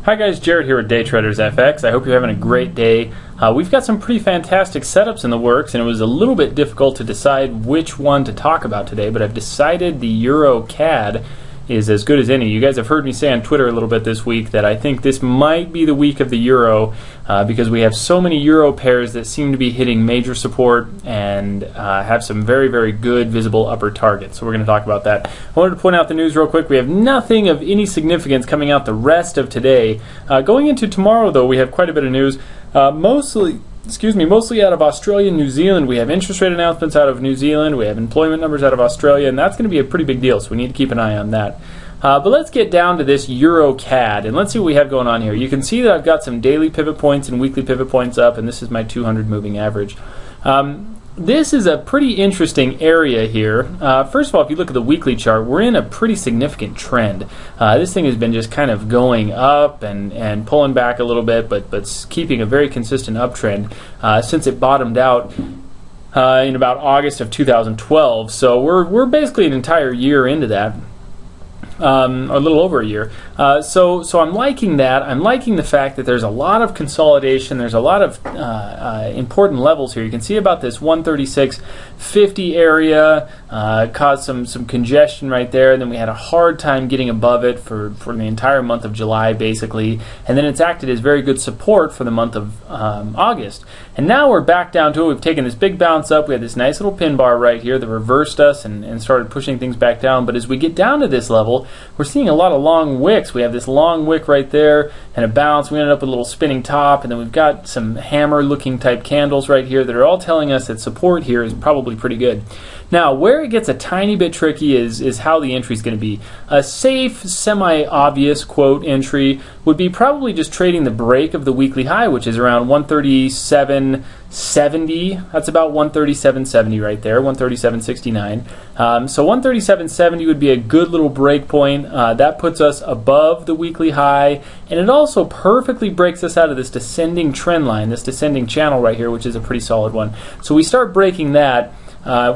Hi guys, Jared here with Day Traders FX. I hope you're having a great day. We've got some pretty fantastic setups in the works, and it was a little bit difficult to decide which one to talk about today, but I've decided the EURCAD is as good as any. You guys have heard me say on Twitter a little bit this week that I think this might be the week of the euro because we have so many euro pairs that seem to be hitting major support and have some very, very good visible upper targets. So we're going to talk about that. I wanted to point out the news real quick. We have nothing of any significance coming out the rest of today. Going into tomorrow, though, we have quite a bit of news. Mostly out of Australia and New Zealand. We have interest rate announcements out of New Zealand. We have employment numbers out of Australia, and that's going to be a pretty big deal, so we need to keep an eye on that. But let's get down to this EURCAD, and let's see what we have going on here. You can see that I've got some daily pivot points and weekly pivot points up, and this is my 200 moving average. This is a pretty interesting area here. First of all, if you look at the weekly chart, we're in a pretty significant trend. This thing has been just kind of going up and pulling back a little bit, but keeping a very consistent uptrend since it bottomed out in about August of 2012. So we're basically an entire year into that. A little over a year. So I'm liking that. I'm liking the fact that there's a lot of consolidation. There's a lot of important levels here. You can see about this 136.50 area caused some congestion right there. And then we had a hard time getting above it for the entire month of July, basically. And then it's acted as very good support for the month of August. And now we're back down to it. We've taken this big bounce up. We had this nice little pin bar right here that reversed us and started pushing things back down. But as we get down to this level, we're seeing a lot of long wicks. We have this long wick right there and a bounce. We ended up with a little spinning top, and then we've got some hammer looking type candles right here that are all telling us that support here is probably pretty good. Now, where it gets a tiny bit tricky is how the entry is going to be. A safe, semi-obvious, quote, entry would be probably just trading the break of the weekly high, which is around 137.70. That's about 137.70 right there, 137.69. So 137.70 would be a good little break point. That puts us above the weekly high, and it also perfectly breaks us out of this descending trend line, this descending channel right here, which is a pretty solid one. So we start breaking that.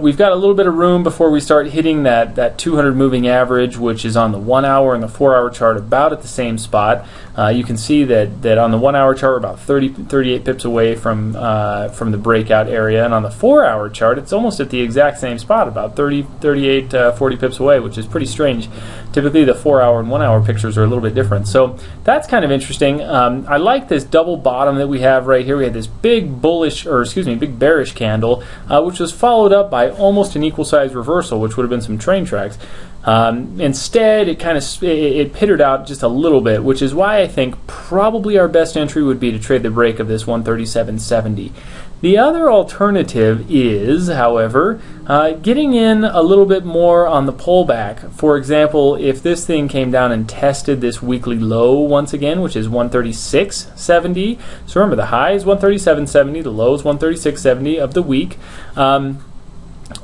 We've got a little bit of room before we start hitting that 200 moving average, which is on the 1 hour and the 4 hour chart about at the same spot. You can see that on the 1 hour chart we're about 38 pips away from the breakout area, and on the 4 hour chart it's almost at the exact same spot, about 40 pips away, which is pretty strange. Typically the 4 hour and 1 hour pictures are a little bit different. So that's kind of interesting. I like this double bottom that we have right here. We had this big bearish candle, which was followed up by almost an equal size reversal, which would have been some train tracks. Instead, it pittered out just a little bit, which is why I think probably our best entry would be to trade the break of this 137.70. The other alternative is, however, getting in a little bit more on the pullback. For example, if this thing came down and tested this weekly low once again, which is 136.70. So remember, the high is 137.70, the low is 136.70 of the week.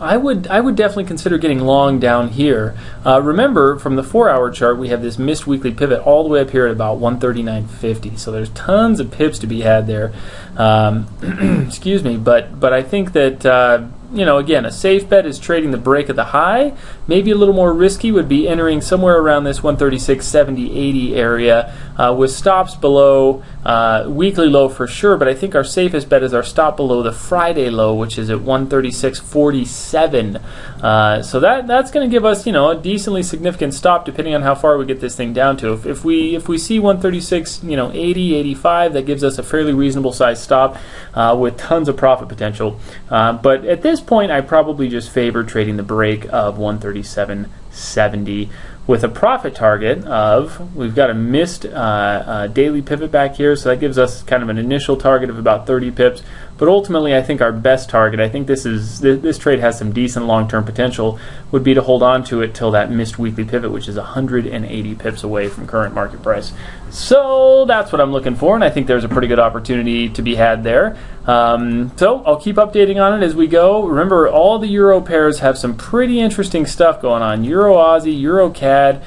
I would definitely consider getting long down here. Remember, from the 4 hour chart, we have this missed weekly pivot all the way up here at about 139.50. So there's tons of pips to be had there. Excuse me, but I think that again, a safe bet is trading the break of the high. Maybe a little more risky would be entering somewhere around this 136.70-80 area with stops below weekly low for sure, but I think our safest bet is our stop below the Friday low, which is at 136.47. So that's going to give us, a decently significant stop depending on how far we get this thing down to. If we see 136, 80, 85, that gives us a fairly reasonable size stop with tons of profit potential. But at this point, I probably just favor trading the break of 137.70 with a profit target of, we've got a missed daily pivot back here, so that gives us kind of an initial target of about 30 pips. But ultimately, I think our best target, I think this trade has some decent long-term potential, would be to hold on to it till that missed weekly pivot, which is 180 pips away from current market price. So that's what I'm looking for, and I think there's a pretty good opportunity to be had there. So I'll keep updating on it as we go. Remember, all the Euro pairs have some pretty interesting stuff going on. Euro Aussie, EURCAD,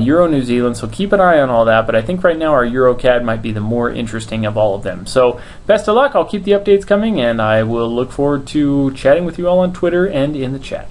Euro New Zealand, so keep an eye on all that, but I think right now our EURCAD might be the more interesting of all of them. So best of luck. I'll keep the updates coming, and I will look forward to chatting with you all on Twitter and in the chat.